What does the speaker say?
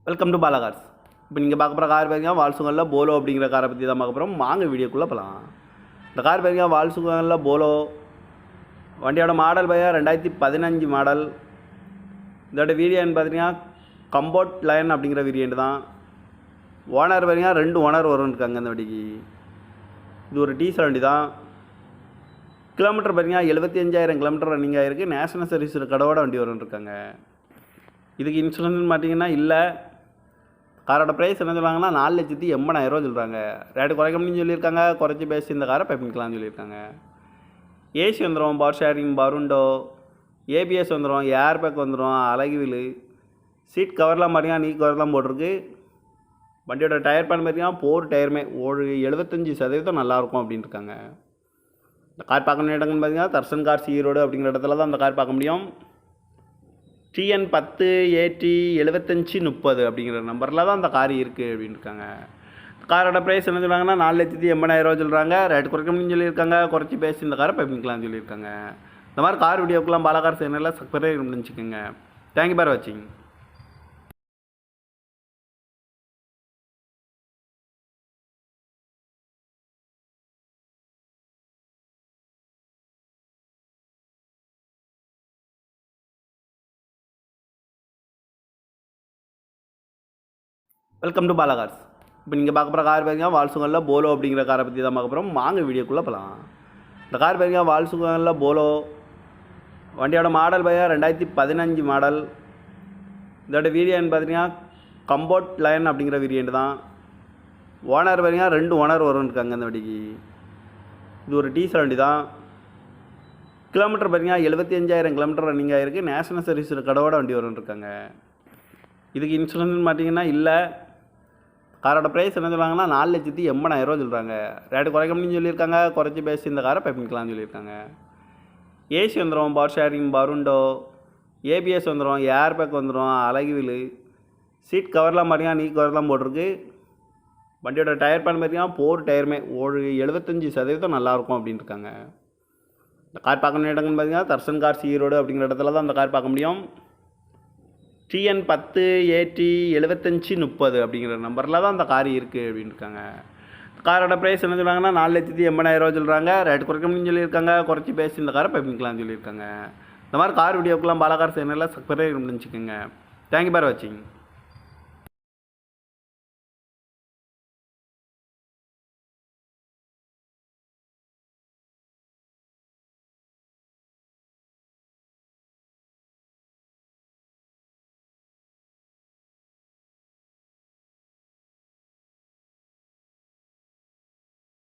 Welcome to Bala cars. இப்போ நீங்கள் பார்க்க போகிற கார் பார்த்தீங்கன்னா வால்சுகனில் போலோ அப்படிங்கிற காரை பற்றி தான் பார்க்க போகிறோம். வாங்க வீடியோக்குள்ளே போகலாம். இந்த கார் பார்த்தீங்கன்னா வால்சுகனில் போலோ வண்டியோட மாடல் பார்த்தீங்கன்னா 2015 மாடல். இதோட வேரியன்ட் பார்த்தீங்கன்னா கம்போர்ட் லைன் அப்படிங்கிற வேரியன்ட் தான். ஓனர் பார்த்தீங்கன்னா 2 ஓனர் வரும் இருக்காங்க இந்த வண்டிக்கு. இது ஒரு டீசல் வண்டி தான். கிலோமீட்டர் பார்த்தீங்கன்னா 75,000 கிலோமீட்டர் ரன்னிங் ஆகிருக்கு. நேஷனல் சர்வீஸ் கடவோட வண்டி வரும் இருக்காங்க. இதுக்கு இன்சூரன்ஸ் பார்த்தீங்கன்னா இல்லை. காரோட ப்ரைஸ் என்ன சொல்கிறாங்கன்னா 4,80,000 சொல்கிறாங்க. ரேட்டு குறைக்கணும்னு சொல்லியிருக்காங்க. குறைச்சி பேசி இந்த காரை பை பண்ணிக்கலாம்னு சொல்லியிருக்காங்க. ஏசி வந்துடும், பவர் ஷேரிங், பருண்டோ, ஏபிஎஸ் வந்துடும், ஏர் பேக் வந்துடும், அழகு வீலு, சீட் கவர்லாம் பார்த்தீங்கன்னா நீ கவர் தான் போட்டிருக்கு. வண்டியோட டயர் பேன் பார்த்தீங்கன்னா 4 டயருமே ஒரு 75% நல்லாயிருக்கும் அப்படின்னு இருக்காங்க. இந்த கார் பார்க்கணும் இடங்கள்னு பார்த்தீங்கன்னா தர்சன் கார்ஸ் ஈரோடு அப்படிங்கிற இடத்துல தான் அந்த கார் பார்க்க முடியும். TN 10 AT 7530 அப்படிங்கிற நம்பரில் தான் அந்த கார் இருக்குது அப்படின்னு இருக்காங்க. காரோட ப்ரைஸ் என்ன சொல்கிறாங்கன்னா 4,80,000 சொல்கிறாங்க. ரேட்டு குறைக்கணும்னு சொல்லியிருக்காங்க. குறைச்சி பேசி இந்த காரை பை பண்ணிக்கலாம்னு சொல்லியிருக்காங்க. இந்த மாதிரி கார் வீடியோக்கெல்லாம் பாலா கார் சேனலில் சப்ஸ்கிரைப் பண்ணிச்சுக்கோங்க. தேங்க்யூ ஃபார் வாட்சிங். Welcome to Bala cars. இப்போ நீங்கள் பார்க்க போகிற கார் பார்த்தீங்கன்னா வால்சுகனில் போலோ அப்படிங்கிற காரை பற்றி தான் பார்க்க போகிறோம். வாங்க வீடியோக்குள்ளே போகலாம். இந்த கார் பார்த்தீங்கன்னா வால்சுகனில் போலோ வண்டியோட மாடல் பார்த்தீங்கன்னா 2015 மாடல். இதோட வேரியன்ட் பார்த்தீங்கன்னா கம்போர்ட் லைன் அப்படிங்கிற வேரியன்ட் தான். ஓனர் பார்த்தீங்கன்னா 2 ஓனர் வரும் இருக்காங்க இந்த வண்டிக்கு. இது ஒரு டீசல் வண்டி தான். கிலோமீட்டர் பார்த்தீங்கன்னா 75,000 கிலோமீட்டர் ரன்னிங் ஆகிருக்கு. நேஷனல் சர்வீஸ் கடவோட வண்டி வரும் இருக்காங்க. இதுக்கு இன்சூரன்ஸ் பார்த்தீங்கன்னா இல்லை. காரோட ப்ரைஸ் என்ன சொல்கிறாங்கன்னா 4,80,000 சொல்கிறாங்க. ரேட்டு குறைக்கணும்னு சொல்லியிருக்காங்க. குறைச்சி பேசி இந்த காரை பை பண்ணிக்கலாம்னு சொல்லியிருக்காங்க. ஏசி வந்துடும், பவர் ஷேரிங், பருண்டோ, ஏபிஎஸ் வந்துடும், ஏர் பேக் வந்துடும், அழகு வீலு, சீட் கவர்லாம் பார்த்தீங்கன்னா நீ கவர் தான் போட்டிருக்கு. வண்டியோட டயர் பேன் பார்த்தீங்கன்னா 4 டயருமே ஒரு 75% நல்லாயிருக்கும் அப்படின்னு இருக்காங்க. இந்த கார் பார்க்கணும் இடங்கள்னு பார்த்தீங்கன்னா தர்சன் கார்ஸ் ஈரோடு அப்படிங்கிற இடத்துல தான் அந்த கார் பார்க்க முடியும். TN 10 AT 7530 அப்படிங்கிற நம்பரில் தான் அந்த கார் இருக்குது அப்படின்னு இருக்காங்க. காரோட ப்ரைஸ் என்ன சொல்கிறாங்கன்னா 4,80,000 சொல்கிறாங்க. ரேட்டு குறைக்கணும்னு சொல்லியிருக்காங்க. குறைச்சி பேசி இந்த காரை பை பண்ணிக்கலாம்னு சொல்லியிருக்காங்க. இந்த மாதிரி கார் வீடியோக்கெல்லாம் பாலா கார் சேனலில் சப்ஸ்கிரைப் பண்ணிச்சுக்கோங்க. தேங்க்யூ ஃபார் வாட்சிங்.